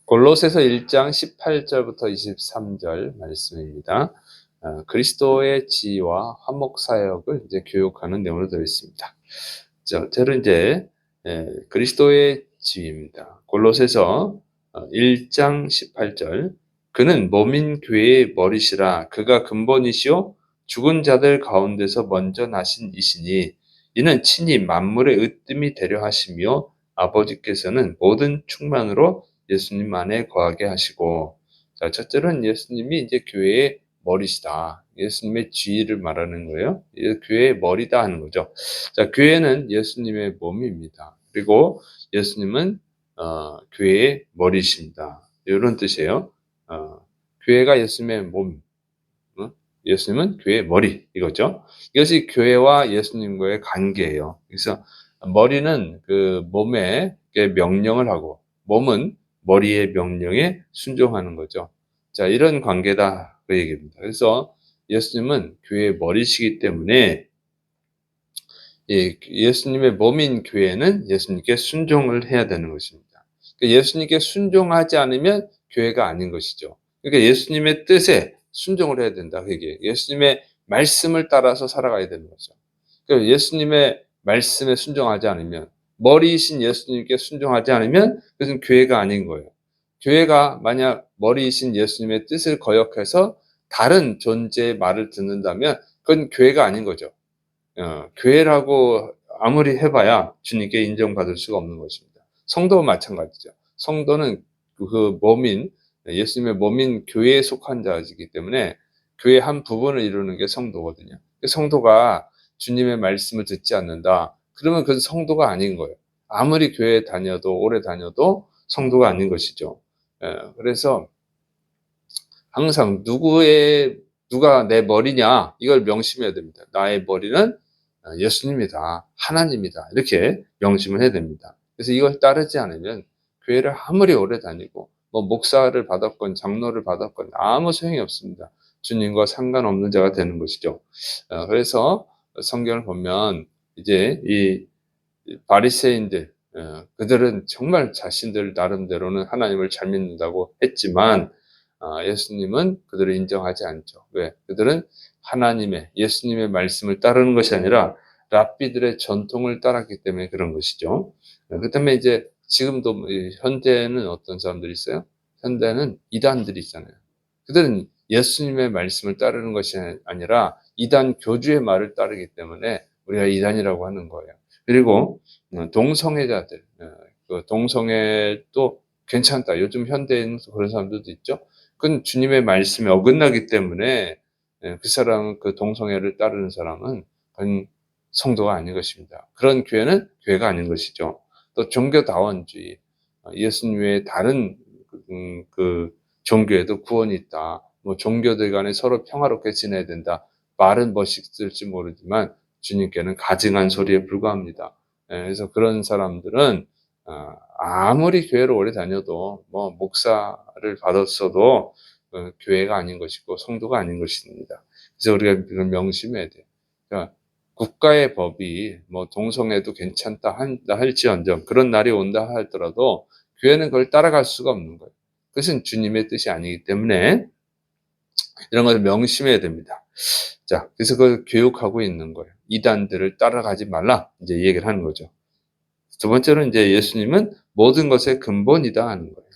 골로새서 1장 18절부터 23절 말씀입니다. 그리스도의 지위와 화목 사역을 이제 교육하는 내용으로 되어 있습니다. 저는 이제 그리스도의 지위입니다. 골로새서 1장 18절 그는 몸인 교회의 머리시라 그가 근본이시요 죽은 자들 가운데서 먼저 나신 이시니 이는 친히 만물의 으뜸이 되려 하시며 아버지께서는 모든 충만으로 예수님 안에 거하게 하시고, 자, 첫째는 예수님이 이제 교회의 머리시다. 예수님의 지위를 말하는 거예요. 교회의 머리다 하는 거죠. 자, 교회는 예수님의 몸입니다. 그리고 예수님은 교회의 머리십니다. 이런 뜻이에요. 교회가 예수님의 몸, 예수님은 교회의 머리 이거죠. 이것이 교회와 예수님과의 관계예요. 그래서 머리는 그 몸에 명령을 하고 몸은 머리의 명령에 순종하는 거죠. 자, 이런 관계다 그 얘기입니다. 그래서 예수님은 교회의 머리시기 때문에 예수님의 몸인 교회는 예수님께 순종을 해야 되는 것입니다. 그러니까 예수님께 순종하지 않으면 교회가 아닌 것이죠. 그러니까 예수님의 뜻에 순종을 해야 된다. 그게 예수님의 말씀을 따라서 살아가야 되는 거죠. 그러니까 예수님의 말씀에 순종하지 않으면 머리이신 예수님께 순종하지 않으면 그것은 교회가 아닌 거예요. 교회가 만약 머리이신 예수님의 뜻을 거역해서 다른 존재의 말을 듣는다면 그건 교회가 아닌 거죠. 교회라고 아무리 해봐야 주님께 인정받을 수가 없는 것입니다. 성도와 마찬가지죠. 성도는 그 몸인 예수님의 몸인 교회에 속한 자이기 때문에 교회의 한 부분을 이루는 게 성도거든요. 성도가 주님의 말씀을 듣지 않는다. 그러면 그건 성도가 아닌 거예요. 아무리 교회에 다녀도 오래 다녀도 성도가 아닌 것이죠. 그래서 항상 누가 내 머리냐 이걸 명심해야 됩니다. 나의 머리는 예수님이다. 하나님이다. 이렇게 명심을 해야 됩니다. 그래서 이걸 따르지 않으면 교회를 아무리 오래 다니고 뭐 목사를 받았건 장로를 받았건 아무 소용이 없습니다. 주님과 상관없는 자가 되는 것이죠. 그래서 성경을 보면 이제 이 바리새인들 그들은 정말 자신들 나름대로는 하나님을 잘 믿는다고 했지만 예수님은 그들을 인정하지 않죠. 왜? 그들은 하나님의 예수님의 말씀을 따르는 것이 아니라 랍비들의 전통을 따랐기 때문에 그런 것이죠. 그다음에 이제 지금도 현대는 어떤 사람들이 있어요? 현대는 이단들이 있잖아요. 그들은 예수님의 말씀을 따르는 것이 아니라 이단 교주의 말을 따르기 때문에 우리가 이단이라고 하는 거예요. 그리고 동성애자들, 그 동성애도 괜찮다. 요즘 현대에는 그런 사람들도 있죠. 그건 주님의 말씀에 어긋나기 때문에 그 사람은 그 동성애를 따르는 사람은 그건 성도가 아닌 것입니다. 그런 교회는 교회가 아닌 것이죠. 또 종교다원주의, 예수님 외에 다른 그 종교에도 구원이 있다. 뭐 종교들 간에 서로 평화롭게 지내야 된다. 말은 멋있을지 모르지만 주님께는 가증한 소리에 불과합니다. 그래서 그런 사람들은 아무리 교회를 오래 다녀도 뭐 목사를 받았어도 교회가 아닌 것이고 성도가 아닌 것입니다. 그래서 우리가 이걸 명심해야 돼요. 그러니까 국가의 법이 뭐 동성애도 괜찮다 할지언정 그런 날이 온다 하더라도 교회는 그걸 따라갈 수가 없는 거예요. 그것은 주님의 뜻이 아니기 때문에 이런 것을 명심해야 됩니다. 자, 그래서 그걸 교육하고 있는 거예요. 이단들을 따라가지 말라. 이제 이 얘기를 하는 거죠. 두 번째로 이제 예수님은 모든 것의 근본이다 하는 거예요.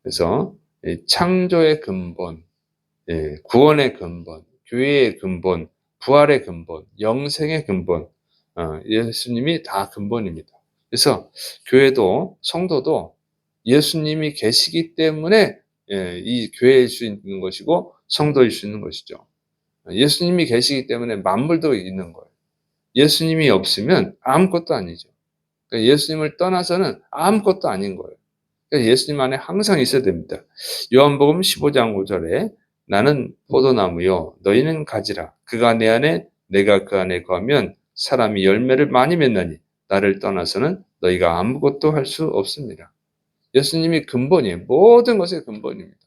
그래서 창조의 근본, 구원의 근본, 교회의 근본, 부활의 근본, 영생의 근본, 예수님이 다 근본입니다. 그래서 교회도 성도도 예수님이 계시기 때문에 이 교회일 수 있는 것이고 성도일 수 있는 것이죠. 예수님이 계시기 때문에 만물도 있는 거예요. 예수님이 없으면 아무것도 아니죠. 그러니까 예수님을 떠나서는 아무것도 아닌 거예요. 그러니까 예수님 안에 항상 있어야 됩니다. 요한복음 15장 5절에 나는 포도나무요 너희는 가지라 그가 내 안에 내가 그 안에 거하면 사람이 열매를 많이 맺나니 나를 떠나서는 너희가 아무것도 할 수 없습니다. 예수님이 근본이에요. 모든 것의 근본입니다.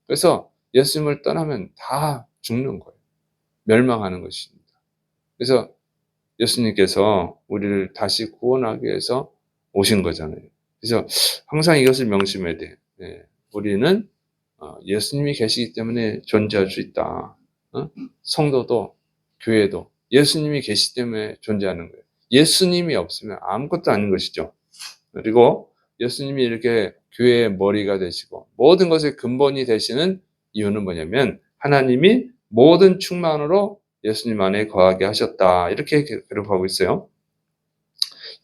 그래서 예수님을 떠나면 다 죽는 거예요. 멸망하는 것입니다. 그래서 예수님께서 우리를 다시 구원하기 위해서 오신 거잖아요. 그래서 항상 이것을 명심해야 돼요. 예, 우리는 예수님이 계시기 때문에 존재할 수 있다. 성도도 교회도 예수님이 계시기 때문에 존재하는 거예요. 예수님이 없으면 아무것도 아닌 것이죠. 그리고 예수님이 이렇게 교회의 머리가 되시고 모든 것의 근본이 되시는 이유는 뭐냐면 하나님이 모든 충만으로 예수님 안에 거하게 하셨다. 이렇게 기록하고 있어요.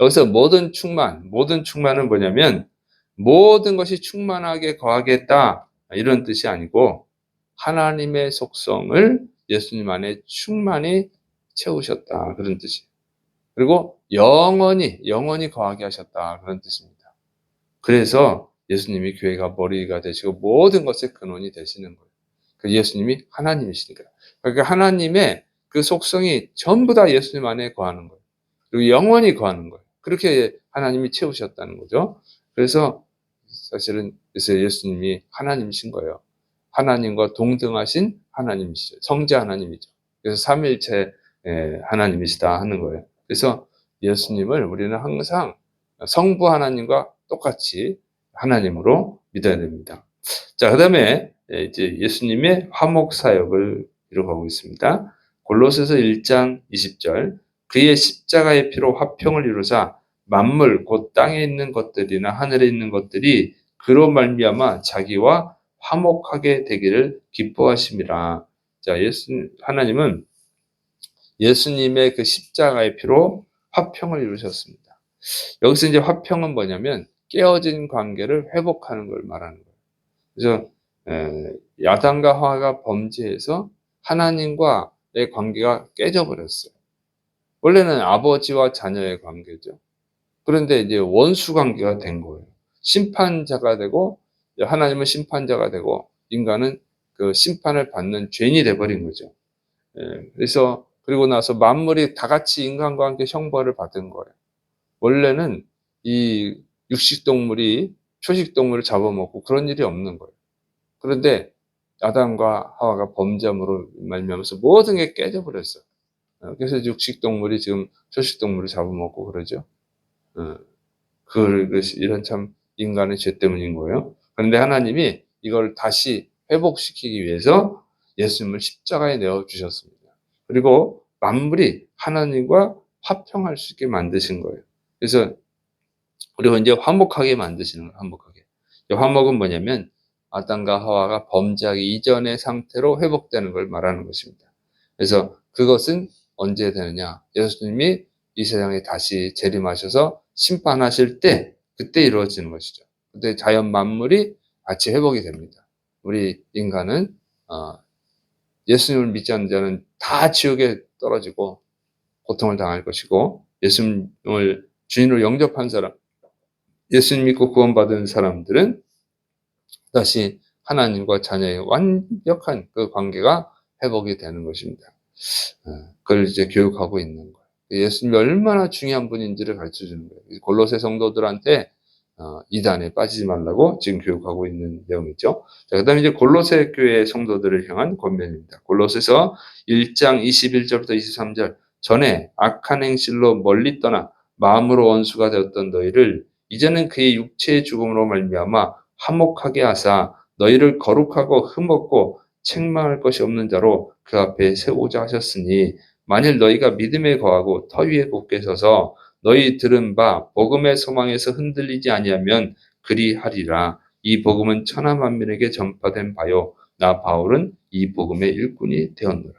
여기서 모든 충만은 뭐냐면 모든 것이 충만하게 거하겠다. 이런 뜻이 아니고 하나님의 속성을 예수님 안에 충만히 채우셨다. 그런 뜻이에요. 그리고 영원히 거하게 하셨다. 그런 뜻입니다. 그래서 예수님이 교회가 머리가 되시고 모든 것의 근원이 되시는 거예요. 예수님이 하나님이시니까. 그러니까 하나님의 그 속성이 전부 다 예수님 안에 거하는 거예요. 그리고 영원히 거하는 거예요. 그렇게 하나님이 채우셨다는 거죠. 그래서 사실은 예수님이 하나님이신 거예요. 하나님과 동등하신 하나님이시죠. 성자 하나님이죠. 그래서 삼위일체 하나님이시다 하는 거예요. 그래서 예수님을 우리는 항상 성부 하나님과 똑같이 하나님으로 믿어야 됩니다. 자, 그 다음에 이제 예수님의 화목 사역을 기록하고 있습니다. 골로새서 1장 20절 그의 십자가의 피로 화평을 이루사 만물 곧 땅에 있는 것들이나 하늘에 있는 것들이 그로 말미암아 자기와 화목하게 되기를 기뻐하심이라. 자, 하나님은 예수님의 그 십자가의 피로 화평을 이루셨습니다. 여기서 이제 화평은 뭐냐면 깨어진 관계를 회복하는 걸 말하는 거예요. 그래서 야단과 하와가 범죄해서 하나님과의 관계가 깨져버렸어요. 원래는 아버지와 자녀의 관계죠. 그런데 이제 원수 관계가 된 거예요. 심판자가 되고 하나님은 심판자가 되고 인간은 그 심판을 받는 죄인이 돼버린 거죠. 그래서 그리고 나서 만물이 다 같이 인간과 함께 형벌을 받은 거예요. 원래는 이 육식동물이 초식동물을 잡아먹고 그런 일이 없는 거예요. 그런데 아담과 하와가 범죄함으로 말미암아서 모든 게 깨져버렸어요. 그래서 육식동물이 지금 초식동물을 잡아먹고 그러죠. 이런 참 인간의 죄 때문인 거예요. 그런데 하나님이 이걸 다시 회복시키기 위해서 예수님을 십자가에 내어주셨습니다. 그리고 만물이 하나님과 화평할 수 있게 만드신 거예요. 그래서 그리고 이제 화목하게 만드시는 거예요. 화목하게. 화목은 뭐냐면 아담과 하와가 범죄하기 이전의 상태로 회복되는 걸 말하는 것입니다. 그래서 그것은 언제 되느냐? 예수님이 이 세상에 다시 재림하셔서 심판하실 때 그때 이루어지는 것이죠. 그때 자연 만물이 같이 회복이 됩니다. 우리 인간은 예수님을 믿지 않는 자는 다 지옥에 떨어지고 고통을 당할 것이고 예수님을 주인으로 영접한 사람, 예수님 믿고 구원받은 사람들은 다시 하나님과 자녀의 완벽한 그 관계가 회복이 되는 것입니다. 그걸 이제 교육하고 있는 거예요. 예수님이 얼마나 중요한 분인지를 가르쳐 주는 거예요. 골로새 성도들한테 이단에 빠지지 말라고 지금 교육하고 있는 내용이죠. 자, 그 다음에 이제 골로새 교회 성도들을 향한 권면입니다. 골로새서 1장 21절부터 23절 전에 악한 행실로 멀리 떠나 마음으로 원수가 되었던 너희를 이제는 그의 육체의 죽음으로 말미암아 화목하게 하사 너희를 거룩하고 흠없고 책망할 것이 없는 자로 그 앞에 세우고자 하셨으니 만일 너희가 믿음에 거하고 터 위에 굳게 서서 너희 들은 바 복음의 소망에서 흔들리지 아니하면 그리하리라. 이 복음은 천하 만민에게 전파된 바요 나 바울은 이 복음의 일꾼이 되었노라.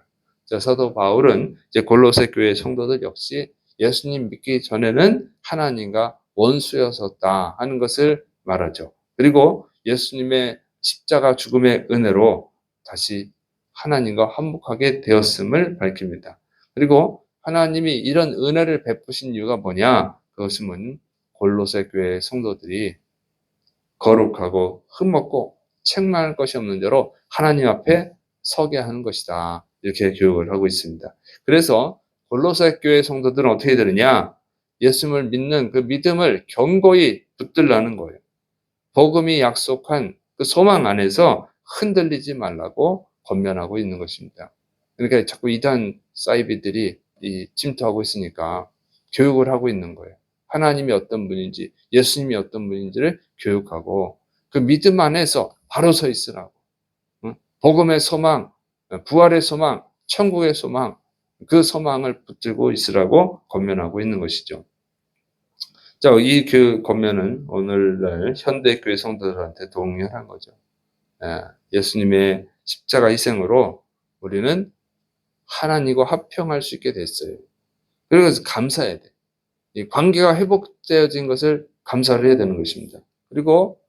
자, 사도 바울은 이제 골로새 교회 성도들 역시 예수님 믿기 전에는 하나님과 원수였었다 하는 것을 말하죠. 그리고 예수님의 십자가 죽음의 은혜로 다시 하나님과 화목하게 되었음을 밝힙니다. 그리고 하나님이 이런 은혜를 베푸신 이유가 뭐냐? 그것은 골로새 교회 성도들이 거룩하고 흠없고 책망할 것이 없는 자로 하나님 앞에 서게 하는 것이다. 이렇게 교육을 하고 있습니다. 그래서 골로새 교회 성도들은 어떻게 되느냐? 예수님을 믿는 그 믿음을 견고히 붙들라는 거예요. 복음이 약속한 그 소망 안에서 흔들리지 말라고 권면하고 있는 것입니다. 그러니까 자꾸 이단 사이비들이 침투하고 있으니까 교육을 하고 있는 거예요. 하나님이 어떤 분인지, 예수님이 어떤 분인지를 교육하고 그 믿음 안에서 바로 서 있으라고. 복음의 소망, 부활의 소망, 천국의 소망, 그 소망을 붙들고 있으라고 권면하고 있는 것이죠. 자, 이 권면은 오늘날 현대교회 성도들한테 동일한 거죠. 예수님의 십자가 희생으로 우리는 하나님과 화평할 수 있게 됐어요. 그래서 감사해야 돼. 이 관계가 회복되어진 것을 감사를 해야 되는 것입니다. 그리고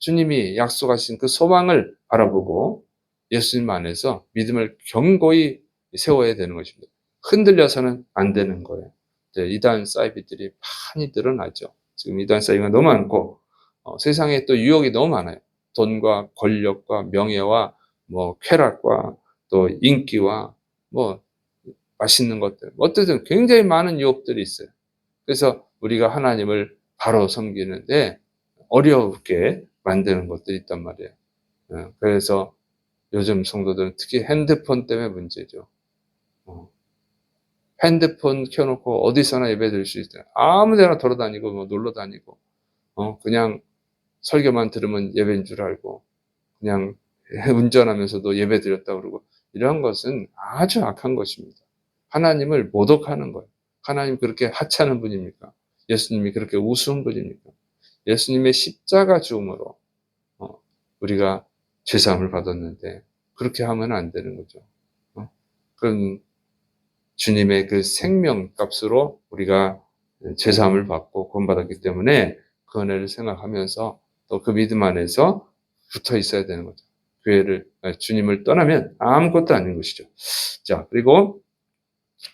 주님이 약속하신 그 소망을 바라보고 예수님 안에서 믿음을 견고히 세워야 되는 것입니다. 흔들려서는 안 되는 거예요. 이단 사이비들이 많이 늘어나죠. 지금 이단 사이비가 너무 많고 세상에 또 유혹이 너무 많아요. 돈과 권력과 명예와 뭐 쾌락과 또 인기와 뭐 맛있는 것들, 어쨌든 굉장히 많은 유혹들이 있어요. 그래서 우리가 하나님을 바로 섬기는데 어렵게 만드는 것들이 있단 말이에요. 그래서 요즘 성도들은 특히 핸드폰 때문에 문제죠. 핸드폰 켜놓고 어디서나 예배 드릴 수 있어요. 아무 데나 돌아다니고 뭐 놀러 다니고 그냥 설교만 들으면 예배인 줄 알고 그냥 운전하면서도 예배 드렸다고 그러고 이런 것은 아주 악한 것입니다. 하나님을 모독하는 거예요. 하나님 그렇게 하찮은 분입니까? 예수님이 그렇게 우스운 분입니까? 예수님의 십자가 죽음으로 우리가 죄사함을 받았는데 그렇게 하면 안 되는 거죠. 그럼 주님의 그 생명값으로 우리가 죄사함을 받고 구원받았기 때문에 그 은혜를 생각하면서 또 그 믿음 안에서 붙어 있어야 되는 거죠. 주님을 떠나면 아무것도 아닌 것이죠. 자, 그리고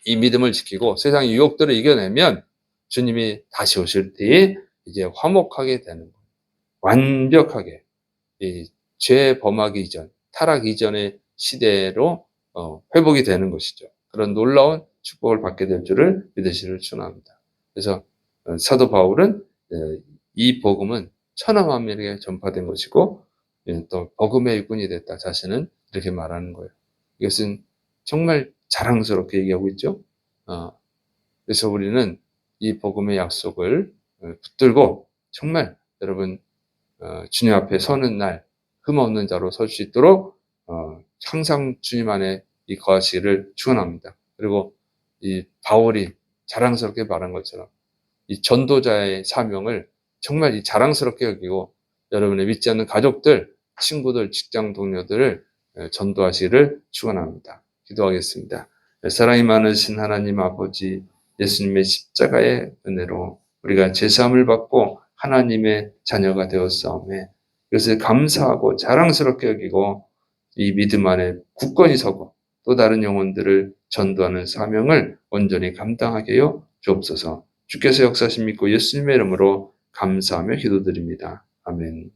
이 믿음을 지키고 세상의 유혹들을 이겨내면 주님이 다시 오실 때에 이제 화목하게 되는 거예요. 완벽하게 이 죄 범하기 이전, 타락 이전의 시대로 회복이 되는 것이죠. 그런 놀라운 축복을 받게 될 줄을 믿으시기를 축원합니다. 그래서 사도 바울은 이 복음은 천하 만민에게 전파된 것이고 또 복음의 일꾼이 됐다 자신은 이렇게 말하는 거예요. 이것은 정말 자랑스럽게 얘기하고 있죠. 그래서 우리는 이 복음의 약속을 붙들고 정말 여러분 주님 앞에 서는 날 흠없는 자로 설 수 있도록 항상 주님 안에 거하시기를 축원합니다. 그리고 이 바울이 자랑스럽게 말한 것처럼 이 전도자의 사명을 정말 자랑스럽게 여기고 여러분의 믿지 않는 가족들, 친구들, 직장 동료들을 전도하시기를 축원합니다. 기도하겠습니다. 사랑이 많으신 하나님 아버지, 예수님의 십자가의 은혜로 우리가 제사함을 받고 하나님의 자녀가 되었사오매 그것을 감사하고 자랑스럽게 여기고 이 믿음 안에 굳건히 서고 또 다른 영혼들을 전도하는 사명을 온전히 감당하게 하여 주옵소서. 주께서 역사하심 믿고 예수님의 이름으로 감사하며 기도드립니다. 아멘.